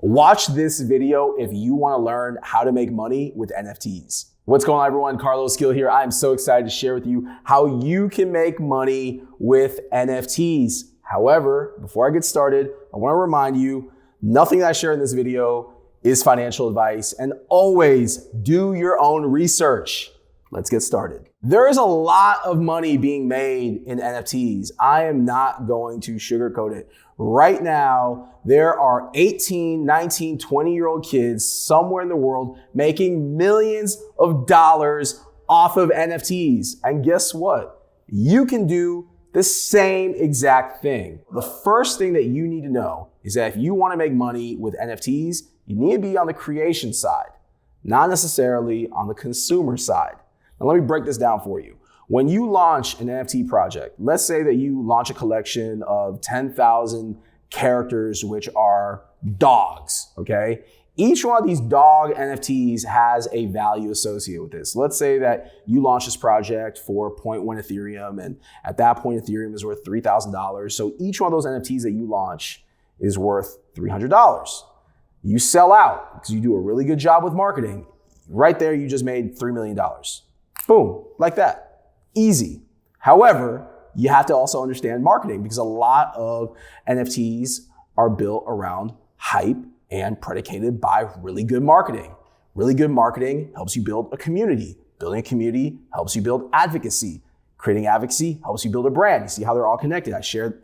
Watch this video if you want to learn how to make money with NFTs. What's going on, everyone? Carlos Gill here. I'm so excited to share with you how you can make money with NFTs. However, before I get started, I want to remind you, nothing that I share in this video is financial advice, and always do your own research. Let's get started. There is a lot of money being made in NFTs. I am not going to sugarcoat it. Right now, there are 18, 19, 20-year-old kids somewhere in the world making millions of dollars off of NFTs. And guess what? You can do the same exact thing. The first thing that you need to know is that if you want to make money with NFTs, you need to be on the creation side, not necessarily on the consumer side. Now, let me break this down for you. When you launch an NFT project, let's say that you launch a collection of 10,000 characters, which are dogs, okay? Each one of these dog NFTs has a value associated with this. Let's say that you launch this project for 0.1 Ethereum, and at that point, Ethereum is worth $3,000. So each one of those NFTs that you launch is worth $300. You sell out because you do a really good job with marketing. Right there, you just made $3 million. Boom, like that. Easy. However, you have to also understand marketing because a lot of NFTs are built around hype and predicated by really good marketing. Really good marketing helps you build a community. Building a community helps you build advocacy. Creating advocacy helps you build a brand. You see how they're all connected. I shared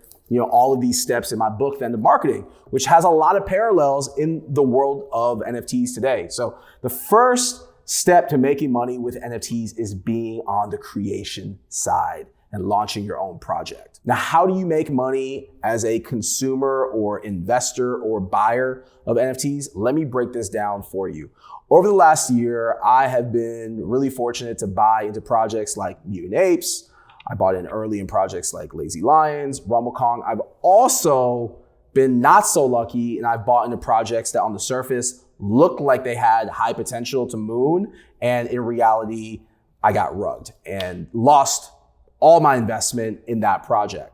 all of these steps in my book, The End of Marketing, which has a lot of parallels in the world of NFTs today. So the first step to making money with NFTs is being on the creation side and launching your own project. Now, how do you make money as a consumer or investor or buyer of NFTs? Let me break this down for you. Over the last year, I have been really fortunate to buy into projects like Mutant Apes. I bought in early in projects like Lazy Lions, RumbleKong. I've also been not so lucky, and I've bought into projects that on the surface looked like they had high potential to moon, and in reality, I got rugged and lost all my investment in that project.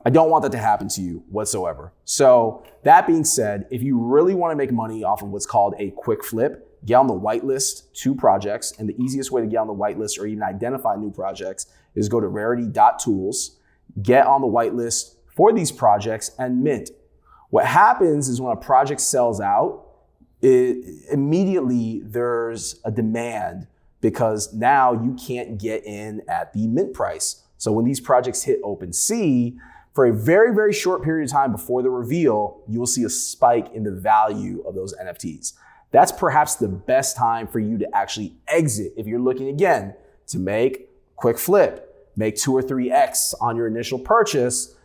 I don't want that to happen to you whatsoever. So that being said, if you really want to make money off of what's called a quick flip, get on the whitelist 2 projects. And the easiest way to get on the whitelist or even identify new projects is go to rarity.tools, get on the whitelist for these projects and mint. What happens is when a project sells out, immediately there's a demand because now you can't get in at the mint price. So when these projects hit OpenSea, for a very, very short period of time before the reveal, you will see a spike in the value of those NFTs. That's perhaps the best time for you to actually exit if you're looking, again, to make quick flip, make 2 or 3x on your initial purchase.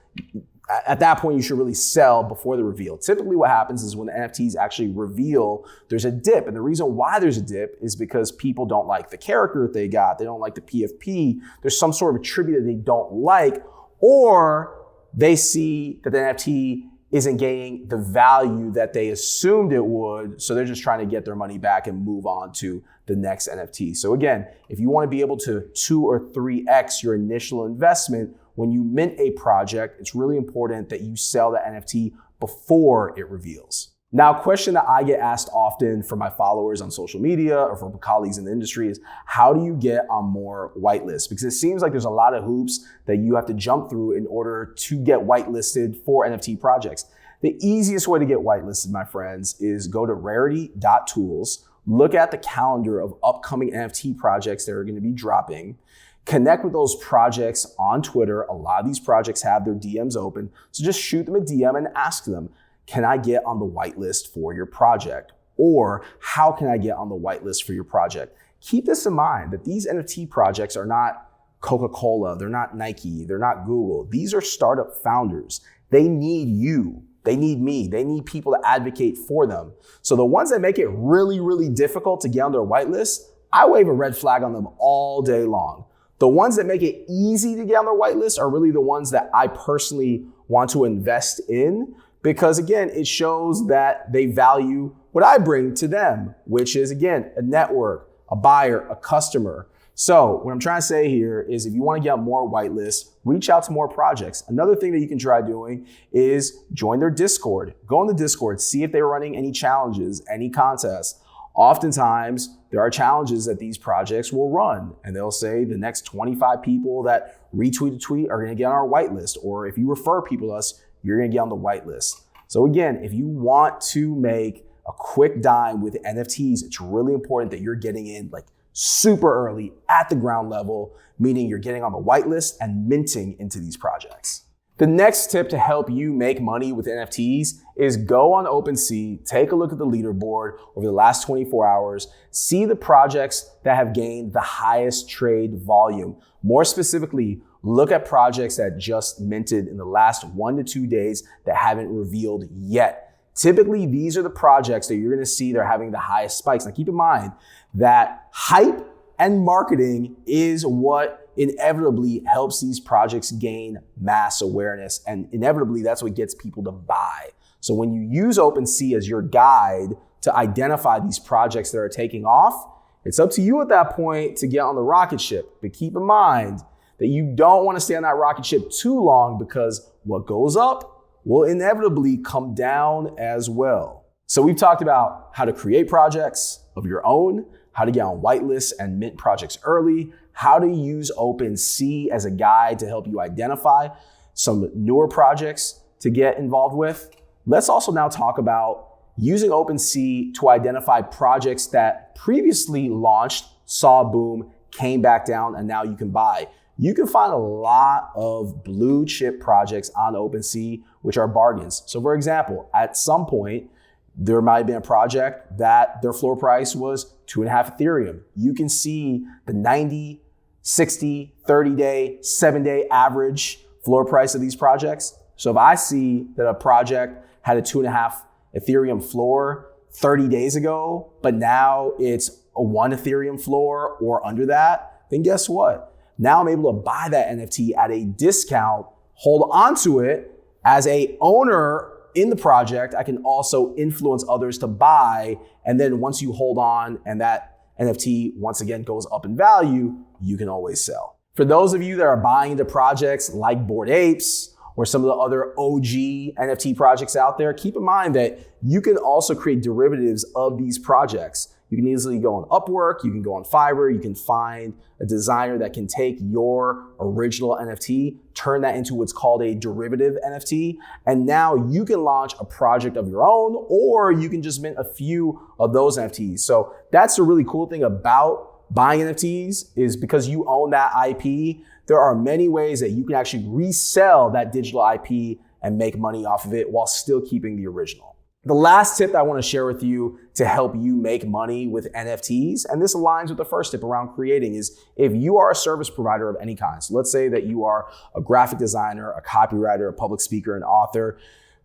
At that point, you should really sell before the reveal. Typically what happens is when the NFTs actually reveal, there's a dip. And the reason why there's a dip is because people don't like the character that they got. They don't like the PFP. There's some sort of attribute that they don't like, or they see that the NFT isn't gaining the value that they assumed it would. So they're just trying to get their money back and move on to the next NFT. So again, if you want to be able to 2 or 3x your initial investment, when you mint a project, it's really important that you sell the NFT before it reveals. Now, a question that I get asked often from my followers on social media or from colleagues in the industry is, how do you get on more whitelists? Because it seems like there's a lot of hoops that you have to jump through in order to get whitelisted for NFT projects. The easiest way to get whitelisted, my friends, is go to rarity.tools, look at the calendar of upcoming NFT projects that are going to be dropping, connect with those projects on Twitter. A lot of these projects have their DMs open. So just shoot them a DM and ask them, can I get on the whitelist for your project? Or how can I get on the whitelist for your project? Keep this in mind that these NFT projects are not Coca-Cola. They're not Nike. They're not Google. These are startup founders. They need you. They need me. They need people to advocate for them. So the ones that make it really, really difficult to get on their whitelist, I wave a red flag on them all day long. The ones that make it easy to get on their whitelist are really the ones that I personally want to invest in because, again, it shows that they value what I bring to them, which is, again, a network, a buyer, a customer. So what I'm trying to say here is if you want to get more whitelists, reach out to more projects. Another thing that you can try doing is join their Discord. Go on the Discord, see if they're running any challenges, any contests. Oftentimes, there are challenges that these projects will run, and they'll say the next 25 people that retweet a tweet are going to get on our whitelist, or if you refer people to us, you're going to get on the whitelist. So again, if you want to make a quick dime with NFTs, it's really important that you're getting in like super early at the ground level, meaning you're getting on the whitelist and minting into these projects. The next tip to help you make money with NFTs is go on OpenSea, take a look at the leaderboard over the last 24 hours, see the projects that have gained the highest trade volume. More specifically, look at projects that just minted in the last 1 to 2 days that haven't revealed yet. Typically, these are the projects that you're gonna see they're having the highest spikes. Now keep in mind that hype and marketing is what inevitably helps these projects gain mass awareness, and inevitably that's what gets people to buy. So when you use OpenSea as your guide to identify these projects that are taking off, it's up to you at that point to get on the rocket ship. But keep in mind that you don't want to stay on that rocket ship too long, because what goes up will inevitably come down as well. So we've talked about how to create projects of your own, how to get on whitelists and mint projects early, how to use OpenSea as a guide to help you identify some newer projects to get involved with. Let's also now talk about using OpenSea to identify projects that previously launched, saw a boom, came back down, and now you can buy. You can find a lot of blue chip projects on OpenSea, which are bargains. So for example, at some point, there might have been a project that their floor price was 2.5 Ethereum. You can see the 90, 60, 30-day, 7-day average floor price of these projects. So if I see that a project had a 2.5 Ethereum floor 30 days ago, but now it's a 1 Ethereum floor or under that, then guess what? Now I'm able to buy that NFT at a discount, hold onto it as a owner in the project. I can also influence others to buy. And then once you hold on and that NFT once again goes up in value, you can always sell. For those of you that are buying into projects like Bored Apes or some of the other OG NFT projects out there, keep in mind that you can also create derivatives of these projects. You can easily go on Upwork, you can go on Fiverr, you can find a designer that can take your original NFT, turn that into what's called a derivative NFT, and now you can launch a project of your own, or you can just mint a few of those NFTs. So that's the really cool thing about buying NFTs, is because you own that IP, there are many ways that you can actually resell that digital IP and make money off of it while still keeping the original. The last tip I want to share with you to help you make money with NFTs, and this aligns with the first tip around creating, is if you are a service provider of any kind. So let's say that you are a graphic designer, a copywriter, a public speaker, an author.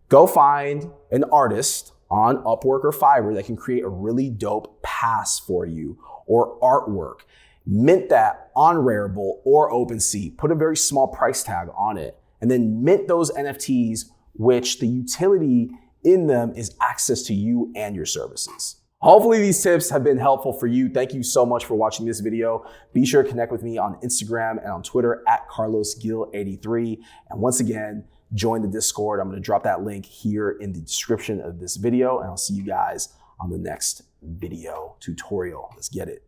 Go find an artist on Upwork or Fiverr that can create a really dope pass for you or artwork. Mint that on Rarible or OpenSea. Put a very small price tag on it, and then mint those NFTs, which the utility in them is access to you and your services. Hopefully these tips have been helpful for you. Thank you so much for watching this video. Be sure to connect with me on Instagram and on Twitter at CarlosGil83. And once again, join the Discord. I'm going to drop that link here in the description of this video, and I'll see you guys on the next video tutorial. Let's get it.